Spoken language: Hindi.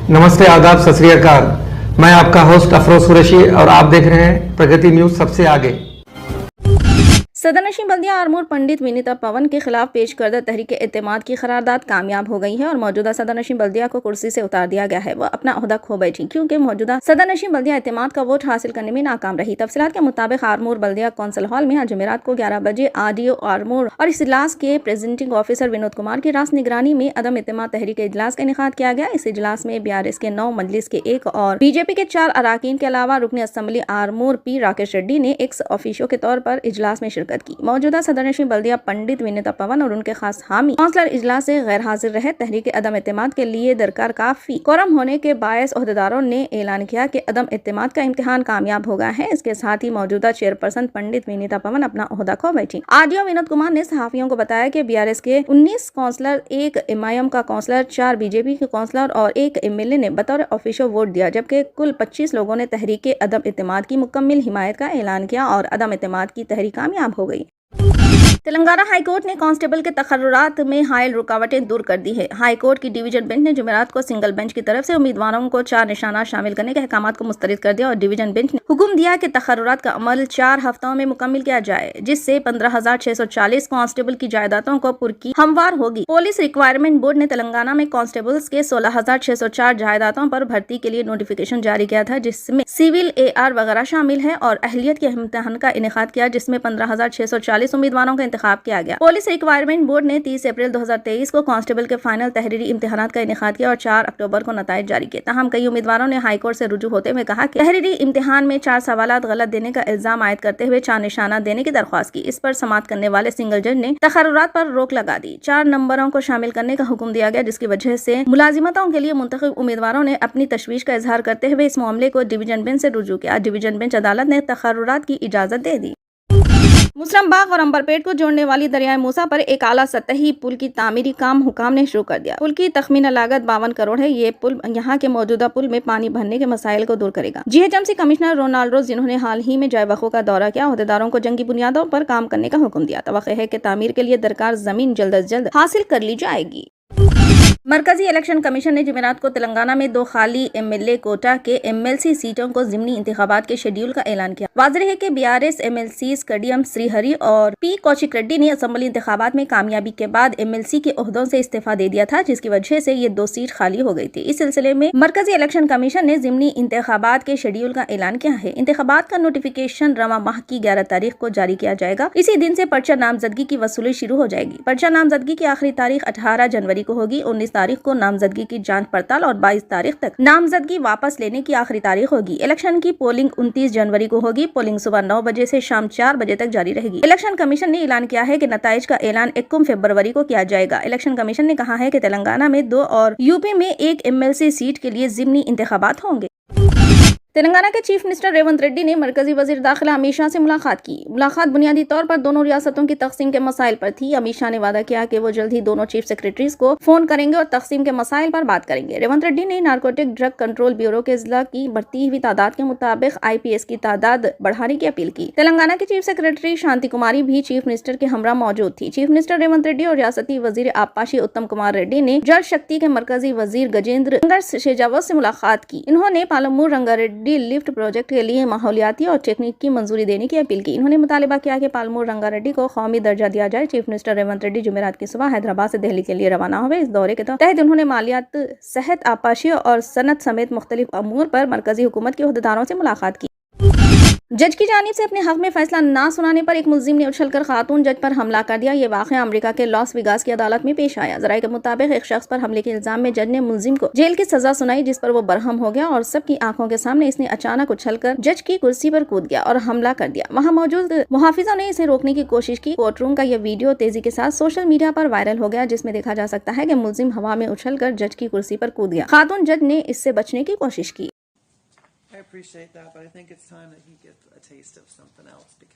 नमस्ते, आदाब, सत श्री अकाल। मैं आपका होस्ट अफरोज कुरैशी और आप देख रहे हैं प्रगति न्यूज सबसे आगे। सदनशीन बल्दिया आरमूर पंडित विनीता पवन के खिलाफ पेश करदा तहरीक एतमाद की करारदाद कामयाब हो गई है और मौजूदा सदनशीन बल्दिया को कुर्सी से उतार दिया गया है। वह अपना ओहदा खो बैठी क्योंकि मौजूदा सदनशीन बल्दिया एतमाद का वोट हासिल करने में नाकाम रही। तफसीलात के मुताबिक आरमूर बल्दिया कौंसिल हॉल में आज जुमेरात को 11 बजे आरडीओ आरमूर और इस इजलास के प्रेजेंटिंग ऑफिसर विनोद कुमार की रास निगरानी में अदम एतमाद तहरीक इजलास का इनेकाद किया गया। इस इजलास में BRS के 9, मजलिस के 1 और बीजेपी के 4 अराकीन के अलावा रुकन असम्बली आरमूर P राकेश रेड्डी ने एक्स ऑफिशियो के तौर पर इजलास में शिरकत की। मौजूदा सदनशीन बल्दिया पंडित विनीता पवन और उनके खास हामी काउंसलर इजलास से गैर हाजिर रहे। तहरीक अदम एतमाद के लिए दरकार काफी कोरम होने के बायस ओहदेदारों ने ऐलान किया कि अदम एतमाद का इम्तिहान कामयाब हो गया है। इसके साथ ही मौजूदा चेयरपर्सन पंडित विनीता पवन अपना ओहदा खो बैठी। आरडीओ विनोद कुमार ने सहाफियों को बताया कि BRS के 19 काउंसलर, 1 MIM का काउंसलर, 4 बीजेपी के काउंसलर और 1 MLA ने बतौर ऑफिशियल वोट दिया, जबकि कुल 25 लोगों ने तहरीक अदम एतमाद की मुकम्मल हिमायत का ऐलान किया और अदम एतमाद की तहरीक कामयाब हो गई। तेलंगाना हाईकोर्ट ने कांस्टेबल के तखर्रुरात में हायल रुकावटें दूर कर दी है। हाईकोर्ट की डिवीजन बेंच ने जुमेरात को सिंगल बेंच की तरफ से उम्मीदवारों को 4 निशानात शामिल करने के अहकामात को मुस्तरद कर दिया और डिवीजन बेंच ने हुक्म दिया कि तखर्रुरात का अमल 4 हफ्तों में मुकम्मल किया जाए, जिससे 15,640 कांस्टेबल की जायदादों को पुरकी हमवार होगी। पुलिस रिक्वायरमेंट बोर्ड ने तेलंगाना में कांस्टेबल्स के 16,604 जायदादों पर भर्ती के लिए नोटिफिकेशन जारी किया था, जिसमें सिविल AR वगैरह शामिल है और अहलियत के इम्तिहान का इनेकाद किया, जिसमें 15,640 उम्मीदवारों का इंतखाब किया गया। पुलिस रिक्वायरमेंट बोर्ड ने 30 अप्रैल 2023 को कांस्टेबल के फाइनल तहरीरी इम्तिहानात का इनेकाद किया और 4 अक्टूबर को नताइज जारी किए। ताहम कई उम्मीदवारों ने हाईकोर्ट से रुजू होते हुए कहा कि तहरीरी इम्तिहान में 4 सवालात गलत देने का इल्जाम आयद करते हुए 4 निशानात देने की दरख्वास्त की। इस पर समाअत करने वाले सिंगल जज ने तखर्रुरात पर रोक लगा दी। 4 नंबरों को शामिल करने का हुक्म दिया गया, जिसकी वजह से मुलाजिमतों के लिए मुंतखब उम्मीदवारों ने अपनी तशवीश का इजहार करते हुए इस मामले को डिवीजन बेंच से रुजू किया। डिवीजन बेंच अदालत ने तखर्रुरात की इजाजत दे दी। मुसलम बाग और अंबरपेट को जोड़ने वाली दरियाए मूसा पर एक आला सतही पुल की तामीरी काम हुकाम ने शुरू कर दिया। पुल की तखमीना लागत 52 करोड़ है। ये पुल यहाँ के मौजूदा पुल में पानी भरने के मसाइल को दूर करेगा। GHMC कमिश्नर रोनाल्डो, जिन्होंने हाल ही में जयबखो का दौरा किया, ओहदेदारों को जंगी बुनियादों पर काम करने का हुक्म दिया। तवक्को है कि तामीर के लिए दरकार जमीन जल्द अज जल्द हासिल कर ली जाएगी। मरकजी इलेक्शन कमीशन ने जुमेरात को तेलंगाना में 2 खाली MLA कोटा के MLC सीटों को ज़िमनी इंतखाबात के शेड्यूल का ऐलान किया। वाज़ेह है कि BRS MLCs कडियम श्रीहरी और P कौशिक रेड्डी ने असम्बली इंतखाबात में कामयाबी के बाद MLC के ओहदों से इस्तीफा दे दिया था, जिसकी वजह से ये 2 सीट खाली हो गई थी। इस सिलसिले में मरकजी इलेक्शन कमीशन ने ज़िमनी इंतखाबात के शेड्यूल का ऐलान किया है। इंतखाबात का नोटिफिकेशन रवा माह की 11 तारीख को जारी किया जाएगा। इसी दिन से पर्चा नामजदगी की वसूली शुरू हो जाएगी। पर्चा नामजदगी की आखिरी तारीख 18 जनवरी को होगी। 19 तारीख को नामजदगी की जांच पड़ताल और 22 तारीख तक नामजदगी वापस लेने की आखिरी तारीख होगी। इलेक्शन की पोलिंग 29 जनवरी को होगी। पोलिंग सुबह 9 बजे से शाम 4 बजे तक जारी रहेगी। इलेक्शन कमीशन ने ऐलान किया है कि नताइज का ऐलान 21 फरवरी को किया जाएगा। इलेक्शन कमीशन ने कहा है कि तेलंगाना में 2 और यूपी में 1 MLC सीट के लिए ज़िमनी इंतखाबात होंगे। तेलंगाना के चीफ मिनिस्टर रेवंत रेड्डी ने मरकजी वजीर दाखिला अमित शाह से मुलाकात की। मुलाकात बुनियादी तौर पर दोनों रियासतों की तकसीम के मसाइल पर थी। अमित शाह ने वादा किया कि वो जल्द ही दोनों चीफ सेक्रेटरीज को फोन करेंगे और तकसीम के मसाइल पर बात करेंगे। रेवंत रेड्डी ने नारकोटिक ड्रग कंट्रोल ब्यूरो के अजला की बढ़ती हुई तादाद के मुताबिक IPS की तादाद बढ़ाने की अपील की। तेलंगाना की चीफ सेक्रेटरी शांति कुमारी भी चीफ मिनिस्टर के हमरा मौजूद थी। चीफ मिनिस्टर रेवंत रेड्डी और रियासती वजीर आबपाशी उत्तम कुमार रेड्डी ने जल शक्ति के मरकजी वजीर गजेंद्र शेजावत से मुलाकात की। इन्होंने पालमूर रंगारेड्डी लिफ्ट प्रोजेक्ट के लिए माहौलियाती और टेक्निक की मंजूरी देने की अपील की। इन्होंने मुतालिबा किया कि पालमूर रंगारेड्डी को कौमी दर्जा दिया जाए। चीफ मिनिस्टर रेवंत रेड्डी जुमेरात की सुबह हैदराबाद से दिल्ली के लिए रवाना हुए। इस दौरे के तहत उन्होंने मालियात, सेहत, आबपाशी और सनत समेत मुख्तलिफ अमूर पर मरकजी हुकूमत के ओहदेदारों से मुलाकात की। जज की जानिब से अपने हक में फैसला ना सुनाने पर एक मुल्जिम ने उछलकर खातून जज पर हमला कर दिया। ये वाक़या अमेरिका के लॉस वेगास की अदालत में पेश आया। ज़राए के मुताबिक एक शख्स पर हमले के इल्जाम में जज ने मुल्जिम को जेल की सजा सुनाई, जिस पर वो बरहम हो गया और सबकी आंखों के सामने इसने अचानक उछलकर जज की कुर्सी पर कूद गया और हमला कर दिया। वहाँ मौजूद मुहाफिजा ने इसे रोकने की कोशिश की। कोर्ट रूम का यह वीडियो तेजी के साथ सोशल मीडिया पर वायरल हो गया, जिसमें देखा जा सकता है कि मुल्जिम हवा में उछलकर जज की कुर्सी पर कूद गया। खातून जज ने इससे बचने की कोशिश की। I appreciate that, but I think it's time that he gets a taste of something else because